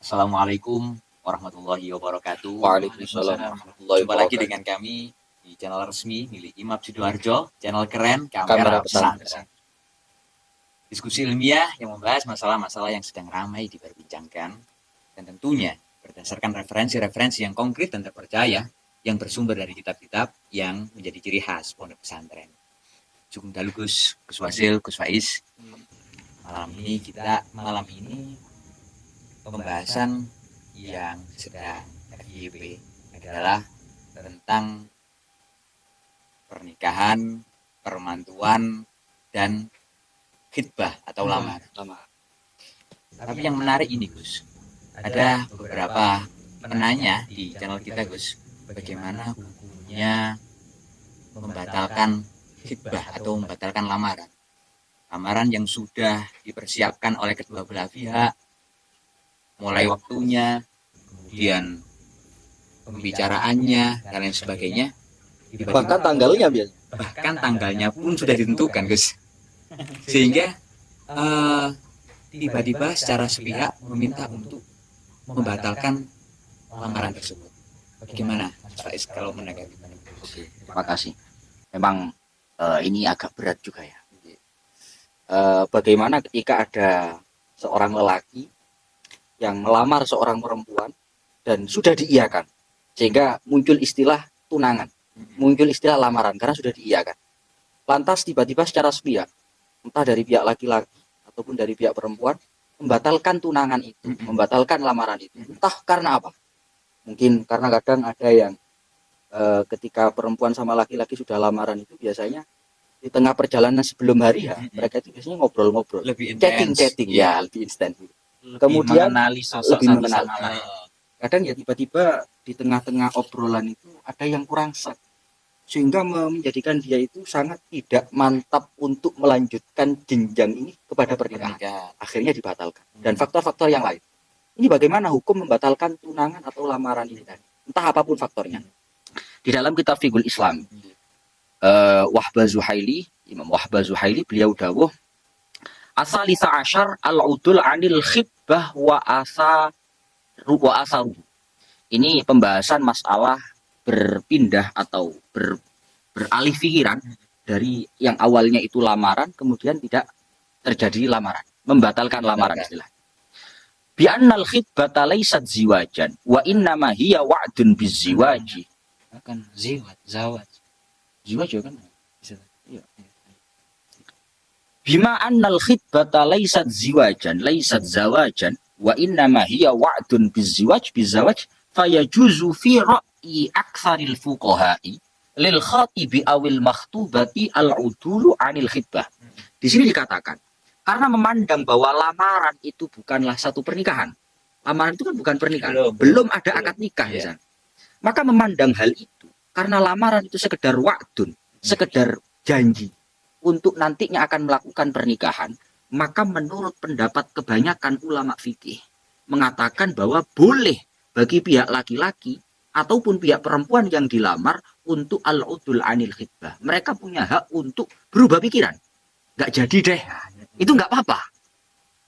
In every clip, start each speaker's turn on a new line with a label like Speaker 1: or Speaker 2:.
Speaker 1: Assalamualaikum warahmatullahi wabarakatuh.
Speaker 2: Waalaikumsalam warahmatullahi
Speaker 1: Jumpa lagi
Speaker 2: wabarakatuh.
Speaker 1: dengan kami di channel resmi milik Imam Sidoarjo, channel keren
Speaker 2: Kamera
Speaker 1: Kamera
Speaker 2: Pesantren.
Speaker 1: Pesantren. Diskusi ilmiah yang membahas masalah-masalah yang sedang ramai diperbincangkan dan tentunya berdasarkan referensi-referensi yang konkret dan terpercaya yang bersumber dari kitab-kitab yang menjadi ciri khas pondok pesantren. Cukup dalu Gus Wasil, Gus Faiz. Malam ini pembahasan yang sedang FYP adalah tentang pernikahan, permantuan, dan khitbah atau lamar. Tapi yang menarik ini Gus, ada beberapa penanya di channel kita Gus, bagaimana hukumnya membatalkan khitbah atau membatalkan lamaran. Lamaran yang sudah dipersiapkan oleh kedua belah pihak, mulai waktunya, kemudian pembicaraannya, dan lain sebagainya.
Speaker 2: Bahkan tanggalnya biasa.
Speaker 1: Bahkan tanggalnya pun sudah ditentukan, Gus. Sehingga tiba-tiba secara sepihak meminta untuk membatalkan lamaran tersebut. Bagaimana, Pak Is, kalau menanggapi?
Speaker 3: Oke, terima kasih. Memang ini agak berat juga ya. Bagaimana ketika ada seorang lelaki yang melamar seorang perempuan dan sudah diiyakan, sehingga muncul istilah tunangan, muncul istilah lamaran karena sudah diiyakan. Lantas tiba-tiba secara sepihak, entah dari pihak laki-laki ataupun dari pihak perempuan, membatalkan tunangan itu, membatalkan lamaran itu. Entah karena apa. Mungkin karena kadang ada yang ketika perempuan sama laki-laki sudah lamaran itu biasanya di tengah perjalanan sebelum hari ya, mereka itu biasanya ngobrol-ngobrol, chatting ya, lebih instan. Kemudian
Speaker 2: mengenali sosok
Speaker 3: lebih
Speaker 2: satu
Speaker 3: mengenal.
Speaker 2: sama lain.
Speaker 3: Kadang ya tiba-tiba di tengah-tengah obrolan itu ada yang kurang sek, sehingga menjadikan dia itu sangat tidak mantap untuk melanjutkan jenjang ini kepada pernikahan. Akhirnya dibatalkan. Dan faktor-faktor yang lain. Ini bagaimana hukum membatalkan tunangan atau lamaran ini tadi? Entah apapun faktornya. Di dalam kitab Fiqhul Islam, Wahbah Zuhaili, Imam Wahbah Zuhaili, beliau dawuh, asalisa asyar al-udul anil khibbah wa asaru. Ini pembahasan masalah berpindah atau beralih pikiran dari yang awalnya itu lamaran kemudian tidak terjadi lamaran, membatalkan lamaran istilah. Bi annal khibbata laysat ziwajan wa innama hiya wa'dun biziwaji.
Speaker 2: Kan zawaj.
Speaker 3: Ziwaj kan? Iya.
Speaker 2: Bima annal khitbata laysat ziwajan, laysat zawajan, wa innama hiya wa'dun bizziwaj fayajuzu fi ra'yi aktsaril fuqaha'i lil khatibi awil makhtubati al-udulu anil khitbah.
Speaker 3: Di sini dikatakan, karena memandang bahwa lamaran itu bukanlah satu pernikahan. Lamaran itu kan bukan pernikahan. Belum ada akad nikah misalnya. Maka memandang hal itu, karena lamaran itu sekedar wa'dun, sekedar janji untuk nantinya akan melakukan pernikahan, maka menurut pendapat kebanyakan ulama fikih mengatakan bahwa boleh bagi pihak laki-laki ataupun pihak perempuan yang dilamar untuk al-udul anil khitbah. Mereka punya hak untuk berubah pikiran. Nggak jadi deh. Itu nggak apa-apa.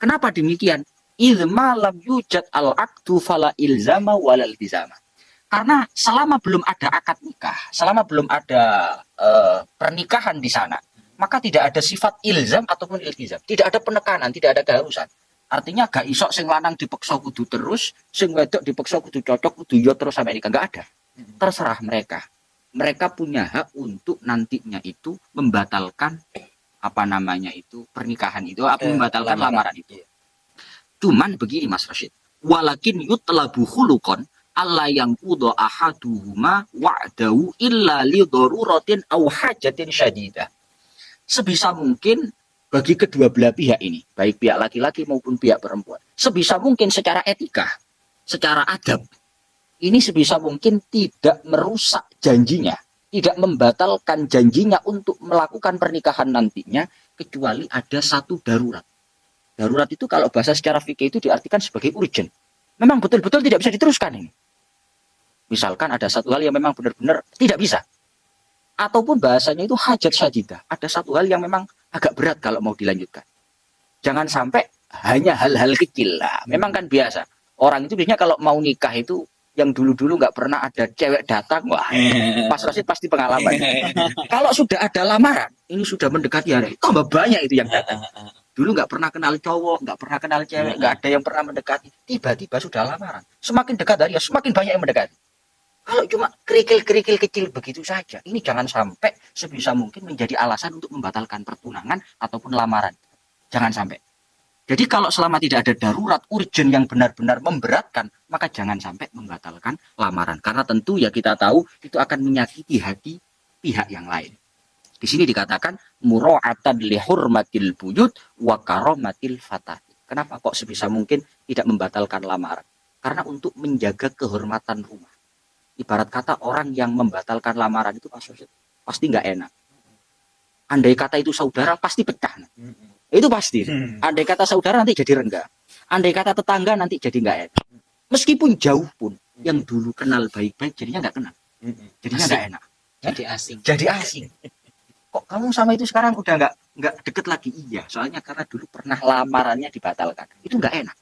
Speaker 3: Kenapa demikian? Idma lam yujad al-aqdu fala ilzama walal iltizama. Karena selama belum ada akad nikah, selama belum ada pernikahan di sana, maka tidak ada sifat ilzam ataupun iltizam. Tidak ada penekanan, tidak ada keharusan. Artinya gak isok sing lanang dipeksa kudu terus, sing wedok dipeksa kudu cocok, kudu yo terus sampai nikah. Gak ada. Terserah mereka. Mereka punya hak untuk nantinya itu membatalkan pernikahan itu, atau membatalkan lamaran itu. Cuman begini Mas Rashid, walakin yutlabu khuluqan alla yang kudo ahaduhuma wa'dahu illa li daruratin aw hajatin syadidah. Sebisa mungkin bagi kedua belah pihak ini, baik pihak laki-laki maupun pihak perempuan, sebisa mungkin secara etika, secara adab, ini sebisa mungkin tidak merusak janjinya, tidak membatalkan janjinya untuk melakukan pernikahan nantinya, kecuali ada satu darurat. Darurat itu kalau bahasa secara fikih itu diartikan sebagai urgent. Memang betul-betul tidak bisa diteruskan ini. Misalkan ada satu hal yang memang benar-benar tidak bisa. Ataupun bahasanya itu hajat syajidah. Ada satu hal yang memang agak berat kalau mau dilanjutkan. Jangan sampai hanya hal-hal kecil lah. Memang kan biasa. Orang itu biasanya kalau mau nikah itu yang dulu-dulu nggak pernah ada cewek datang, wah, Mas Rosid pasti pengalaman. Kalau sudah ada lamaran, ini sudah mendekati hari, tambah banyak itu yang datang. Dulu nggak pernah kenal cowok, nggak pernah kenal cewek, nggak ada yang pernah mendekati. Tiba-tiba sudah lamaran. Semakin dekat hari, semakin banyak yang mendekati. Kalau cuma kerikil-kerikil kecil begitu saja, ini jangan sampai sebisa mungkin menjadi alasan untuk membatalkan pertunangan ataupun lamaran. Jangan sampai. Jadi kalau selama tidak ada darurat urgent yang benar-benar memberatkan, maka jangan sampai membatalkan lamaran. Karena tentu ya kita tahu itu akan menyakiti hati pihak yang lain. Di sini dikatakan mura'atan li hurmatil buyut wa karomatil fatati. Kenapa kok sebisa mungkin tidak membatalkan lamaran? Karena untuk menjaga kehormatan rumah. Ibarat kata orang yang membatalkan lamaran itu pasti nggak enak. Andai kata itu saudara pasti pecah. Itu pasti. Andai kata saudara nanti jadi renggang. Andai kata tetangga nanti jadi nggak enak. Meskipun jauh pun, yang dulu kenal baik-baik jadinya nggak kenal. Jadinya nggak enak.
Speaker 1: Jadi asing.
Speaker 3: Jadi asing. Kok kamu sama itu sekarang udah nggak deket lagi? Iya, soalnya karena dulu pernah lamarannya dibatalkan. Itu nggak enak.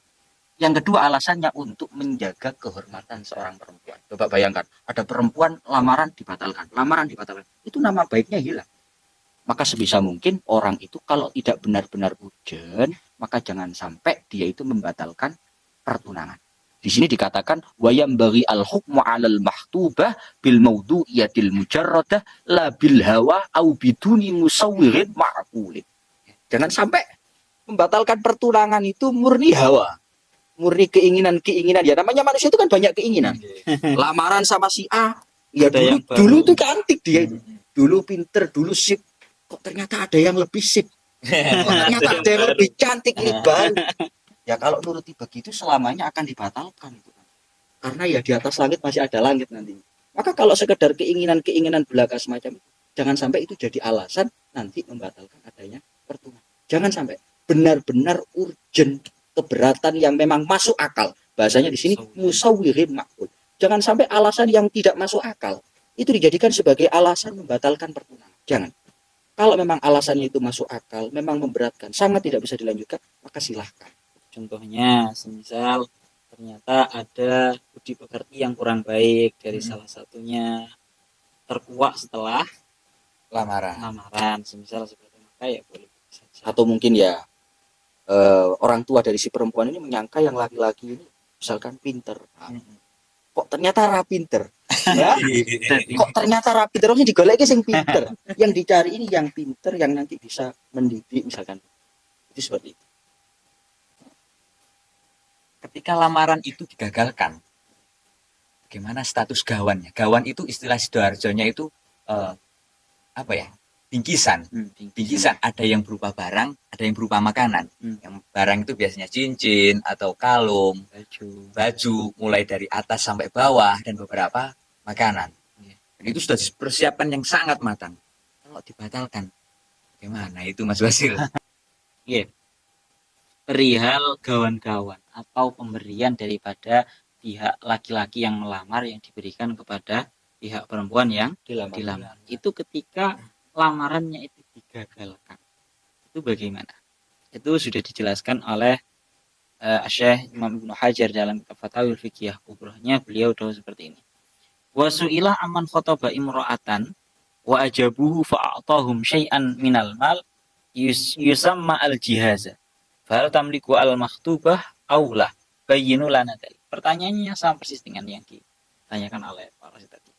Speaker 3: Yang kedua alasannya untuk menjaga kehormatan seorang perempuan. Coba bayangkan, ada perempuan lamaran dibatalkan. Itu nama baiknya hilang. Maka sebisa mungkin orang itu kalau tidak benar-benar urgent, maka jangan sampai dia itu membatalkan pertunangan. Di sini dikatakan wayam bagi al-hukmu 'alal mahtubah bil mawdu'iyatil mujarradah la bil hawa au biduni musawwirin ma'qulin. Jangan sampai membatalkan pertunangan itu murni hawa. Murni keinginan-keinginan. Ya namanya manusia itu kan banyak keinginan. Lamaran sama si A, ya dulu itu cantik dia itu. Dulu pinter, dulu sip. Kok ternyata ada yang lebih sip. Kok ternyata ada yang lebih cantik ini baru. Ya kalau nuruti begitu selamanya akan dibatalkan. Karena ya di atas langit masih ada langit nanti. Maka kalau sekedar keinginan-keinginan belaka semacam itu, jangan sampai itu jadi alasan nanti membatalkan adanya pertunangan. Jangan sampai benar-benar urgent, keberatan yang memang masuk akal. Bahasanya di sini musawwirin ma'qul. Jangan sampai alasan yang tidak masuk akal itu dijadikan sebagai alasan membatalkan pertunangan. Jangan. Kalau memang alasannya itu masuk akal, memang memberatkan, sangat tidak bisa dilanjutkan, maka silahkan.
Speaker 1: Contohnya, semisal ternyata ada budi pekerti yang kurang baik dari salah satunya terkuak setelah lamaran, semisal seperti maka ya boleh saja.
Speaker 3: Atau mungkin ya orang tua dari si perempuan ini menyangka yang laki-laki ini misalkan pinter. Kok ternyata pinter. Ya? Kok ternyata pinter, harusnya digoleki sing pinter. Yang dicari ini yang pinter yang nanti bisa mendidik misalkan. Itu seperti itu.
Speaker 1: Ketika lamaran itu digagalkan, bagaimana status gawannya? Gawan itu istilah Sidoarjonya itu apa ya? Bingkisan. Bingkisan ada yang berupa barang, ada yang berupa makanan. Yang barang itu biasanya cincin atau kalung, baju, mulai dari atas sampai bawah dan beberapa makanan. Dan itu sudah dipersiapkan yang sangat matang. Kalau dibatalkan, bagaimana itu Mas Wasil?
Speaker 4: Iya. Perihal gawan-gawan atau pemberian daripada pihak laki-laki yang melamar yang diberikan kepada pihak perempuan yang dilamar. Itu ketika lamarannya itu digagalkan. Itu bagaimana? Itu sudah dijelaskan oleh Syekh Imam Ibnu Hajar dalam kitab Fatawil Fiqhiyah Kubrahnya. Beliau tahu seperti ini. Wa su'ila aman khotaba imra'atan wa ajabuhu fa'atahum syai'an minal mal yusamma al-jihaza. Fahal tamliku al-makhtubah aulah bayyinu lana dalik. Pertanyaannya sama persis dengan yang ditanyakan oleh Pak Rosid tadi.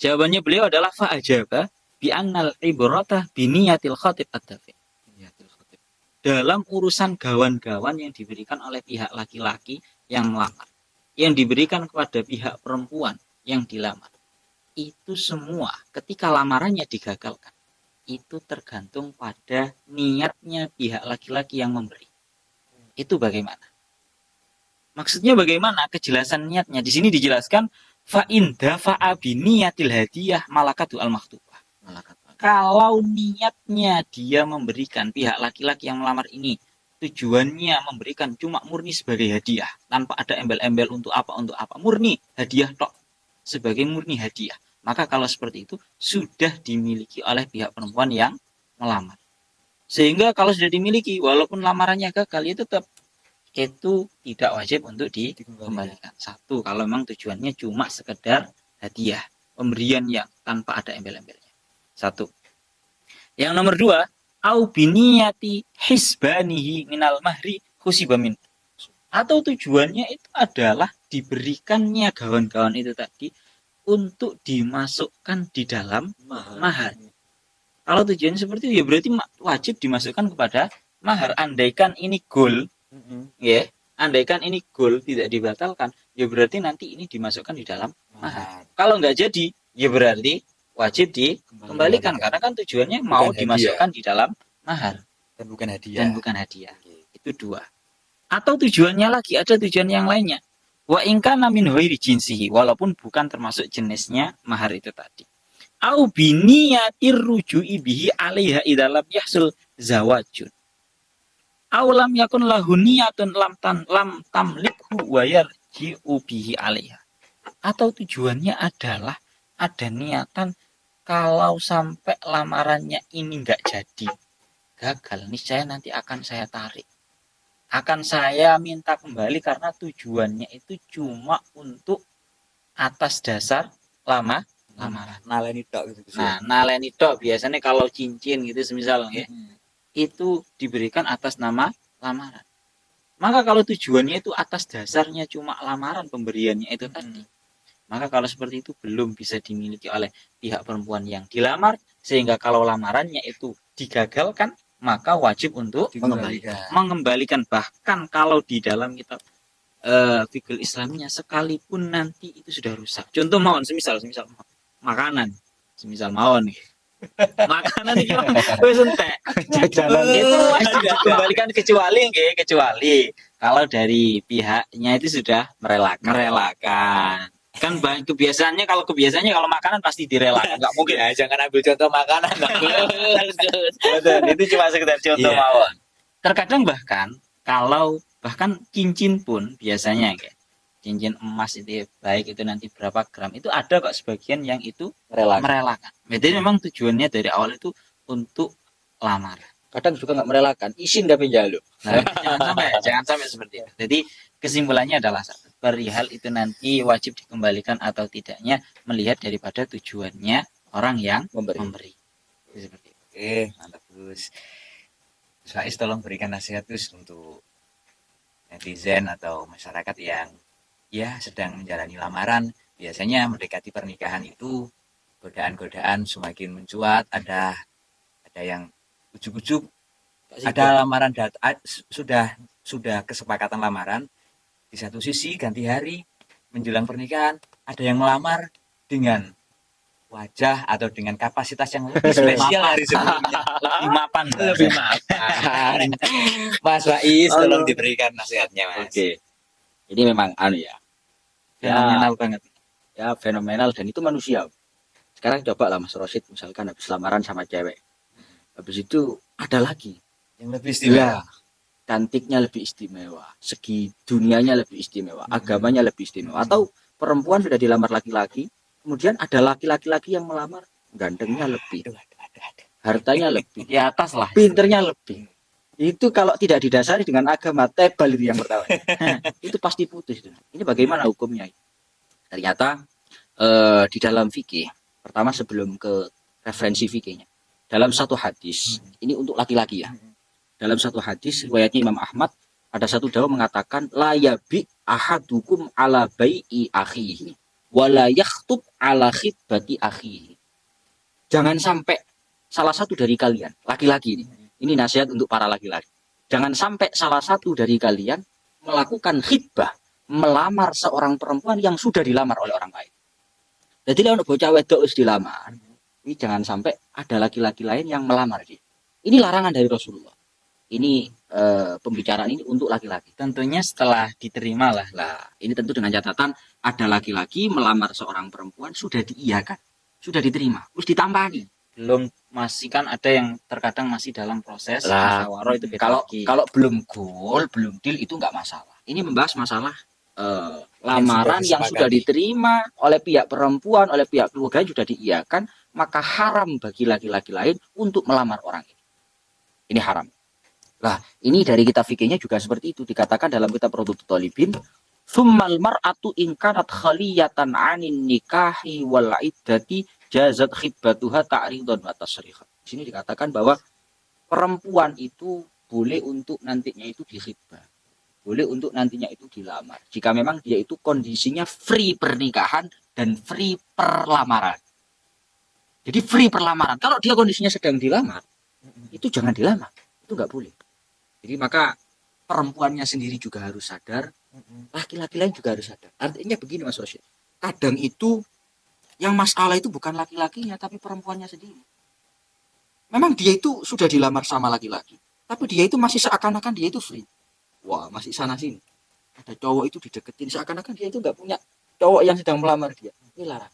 Speaker 4: Jawabannya beliau adalah fa'ajaba bi annal ibrata bi niyatil khatib ad-dafi. Dalam urusan gawan-gawan yang diberikan oleh pihak laki-laki yang melamar, yang diberikan kepada pihak perempuan yang dilamar, itu semua ketika lamarannya digagalkan, itu tergantung pada niatnya pihak laki-laki yang memberi. Itu bagaimana? Maksudnya bagaimana? Kejelasan niatnya. Di sini dijelaskan fa in dafa'a bi niyatil hadiyah malakatu al-makhtubah. Kalau niatnya dia memberikan pihak laki-laki yang melamar ini, tujuannya memberikan cuma murni sebagai hadiah, tanpa ada embel-embel untuk apa, murni hadiah tok, sebagai murni hadiah. Maka kalau seperti itu sudah dimiliki oleh pihak perempuan yang melamar. Sehingga kalau sudah dimiliki, walaupun lamarannya gagal, itu tidak wajib untuk dikembalikan. Satu, kalau memang tujuannya cuma sekedar hadiah, pemberian yang tanpa ada embel-embelnya. Satu. Yang nomor dua, au biniyati hisbanihi minal mahri khusibamin. Atau tujuannya itu adalah diberikannya gawan-gawan itu tadi untuk dimasukkan di dalam mahar. Kalau tujuannya seperti itu, ya berarti wajib dimasukkan kepada mahar. Andaikan ini goal, ya, andaikan ini goal tidak dibatalkan, ya berarti nanti ini dimasukkan di dalam mahar. Kalau nggak jadi, ya berarti wajib dikembalikan karena kan tujuannya mau dimasukkan di dalam mahar
Speaker 1: dan bukan hadiah.
Speaker 4: Itu dua. Atau tujuannya lagi, ada tujuan yang lainnya. Wa ingka namin ghairi jinsihi, walaupun bukan termasuk jenisnya mahar itu tadi. Au biniyatir ruju'i bihi 'alaiha idza lam yahsul zawajun. Au lam yakun lahu niyatun lam tamlikhu wa yarji'u bihi 'alaiha. Atau tujuannya adalah ada niatan kalau sampai lamarannya ini enggak jadi, gagal, niscaya nanti akan saya tarik. Akan saya minta kembali karena tujuannya itu cuma untuk atas dasar lamaran.
Speaker 1: Naleni tok gitu.
Speaker 4: Nah, naleni tok biasanya kalau cincin gitu semisal ya, itu diberikan atas nama lamaran. Maka kalau tujuannya itu atas dasarnya cuma lamaran pemberiannya itu tadi, maka kalau seperti itu belum bisa dimiliki oleh pihak perempuan yang dilamar, sehingga kalau lamarannya itu digagalkan maka wajib untuk mengembalikan. Bahkan kalau di dalam kitab fikih Islamnya sekalipun nanti itu sudah rusak. Contoh mawon semisal makanan, semisal mawon nih. Makanan itu wis entek. Itu wajib dikembalikan kecuali kalau dari pihaknya itu sudah merelakan. Kan kebiasaannya kalau makanan pasti direlakan, nggak mungkin.
Speaker 1: Ya, jangan ambil contoh makanan.
Speaker 4: Betul, itu cuma sekedar contoh mawon. Terkadang bahkan cincin pun biasanya kayak cincin emas itu ya, baik itu nanti berapa gram, itu ada kok sebagian yang itu merelakan. Jadi memang tujuannya dari awal itu untuk lamar.
Speaker 3: Kadang juga nggak merelakan, izin tapi jaluk.
Speaker 4: Nah, jangan sampai seperti itu. Jadi kesimpulannya adalah perihal itu nanti wajib dikembalikan atau tidaknya melihat daripada tujuannya orang yang memberi. Seperti itu.
Speaker 1: Oke, mantap Gus. Faiz, tolong berikan nasihat Gus untuk netizen atau masyarakat yang ya sedang menjalani lamaran. Biasanya mendekati pernikahan itu godaan-godaan semakin mencuat, ada yang ujuk-ujuk, ada lamaran sudah kesepakatan lamaran, di satu sisi ganti hari menjelang pernikahan ada yang melamar dengan wajah atau dengan kapasitas yang lebih spesial dari sebelumnya,
Speaker 4: lebih mapan.
Speaker 1: Mas Faiz, tolong diberikan nasihatnya Mas.
Speaker 3: Oke. Ini memang
Speaker 4: Fenomenal banget.
Speaker 3: Ya fenomenal, dan itu manusia. Sekarang coba lah Mas Rosid, misalkan habis lamaran sama cewek, habis itu ada lagi
Speaker 1: yang lebih istimewa,
Speaker 3: cantiknya lebih istimewa, segi dunianya lebih istimewa, agamanya lebih istimewa. Atau perempuan sudah dilamar laki-laki, kemudian ada laki-laki yang melamar, gantengnya lebih, hartanya lebih,
Speaker 4: di atas lah,
Speaker 3: pinternya lebih. Itu kalau tidak didasari dengan agama, tebal itu yang pertama. Itu pasti putus. Ini bagaimana hukumnya? Ternyata di dalam fikih, pertama sebelum ke referensi fikihnya, dalam satu hadis, ini untuk laki-laki ya. Dalam satu hadis riwayatnya Imam Ahmad, ada satu dawuh mengatakan la yabi ahadukum ala bai'i akhihi wa la yakhtub ala khitbati akhihi. Jangan sampai salah satu dari kalian, laki-laki ini nasihat untuk para laki-laki. Jangan sampai salah satu dari kalian melakukan khitbah, melamar seorang perempuan yang sudah dilamar oleh orang lain. Jadi kalau bocah wedok wis dilamar, ini jangan sampai ada laki-laki lain yang melamar dia. Ini larangan dari Rasulullah. Ini pembicaraan ini untuk laki-laki.
Speaker 4: Tentunya setelah diterima lah.
Speaker 3: Nah, ini tentu dengan catatan ada laki-laki melamar seorang perempuan sudah diiyakan, sudah diterima, terus ditampani.
Speaker 4: Belum, masih kan ada yang terkadang masih dalam proses musyawarah itu.
Speaker 3: Kalau belum goal, belum deal itu nggak masalah. Ini membahas masalah lamaran yang sudah diterima oleh pihak perempuan, oleh pihak keluarga sudah diiyakan, maka haram bagi laki-laki lain untuk melamar orang ini. Ini haram. Lah, ini dari kitab fikihnya juga seperti itu, dikatakan dalam kitab Rodotul Thalibin, "Tsummal mar'atu in kanat khaliyatan 'anin nikahi wal iddati jazat khibbatuha ta'ridun wa tasrihan." Di sini dikatakan bahwa perempuan itu boleh untuk nantinya itu dikhidbah. Boleh untuk nantinya itu dilamar. Jika memang dia itu kondisinya free pernikahan dan free perlamaran. Jadi free perlamaran. Kalau dia kondisinya sedang dilamar, itu jangan dilamar. Itu nggak boleh. Jadi maka perempuannya sendiri juga harus sadar, laki-laki lain juga harus sadar. Artinya begini Mas Rosyid, kadang itu yang masalah itu bukan laki-lakinya tapi perempuannya sendiri. Memang dia itu sudah dilamar sama laki-laki, tapi dia itu masih seakan-akan dia itu free. Wah, masih sana sini. Ada cowok itu dideketin seakan-akan dia itu nggak punya cowok yang sedang melamar dia. Ini larang.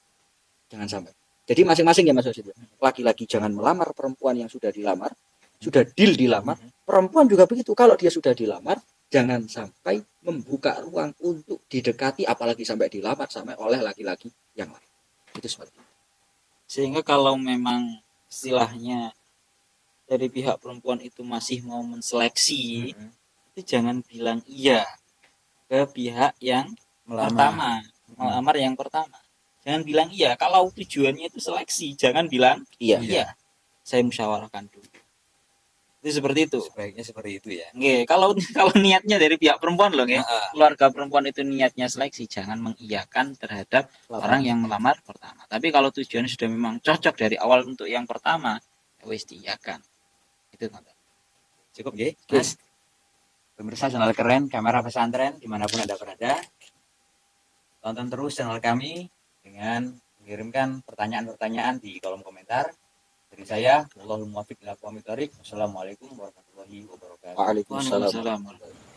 Speaker 3: Jangan sampai. Jadi masing-masing ya Mas Rosyid. Laki-laki jangan melamar perempuan yang sudah dilamar, sudah deal dilamar. Perempuan juga begitu, kalau dia sudah dilamar jangan sampai membuka ruang untuk didekati apalagi sampai dilamar sampai oleh laki-laki yang lain. Itu seperti itu.
Speaker 4: Sehingga kalau memang istilahnya dari pihak perempuan itu masih mau menseleksi, itu jangan bilang iya ke pihak yang pertama, melamar yang pertama. Jangan bilang iya kalau tujuannya itu seleksi, jangan bilang iya. Saya musyawarahkan dulu. Itu seperti itu.
Speaker 1: Sebaiknya seperti itu ya.
Speaker 4: Nggih, kalau kalau niatnya dari pihak perempuan loh, nggih. Keluarga perempuan itu niatnya seleksi, jangan mengiyakan terhadap orang yang melamar pertama. Tapi kalau tujuannya sudah memang cocok dari awal untuk yang pertama, ya wis diiyakan. Itu Tante.
Speaker 1: Cukup ya, Mas. Pemirsa channel keren, kamera pesantren dimanapun Anda berada. Tonton terus channel kami dengan mengirimkan pertanyaan-pertanyaan di kolom komentar. Dari saya, wallahul muwaffiq ila aqwamit thoriq. Wassalamualaikum warahmatullahi wabarakatuh.
Speaker 3: Waalaikumsalam.
Speaker 4: Waalaikumsalam.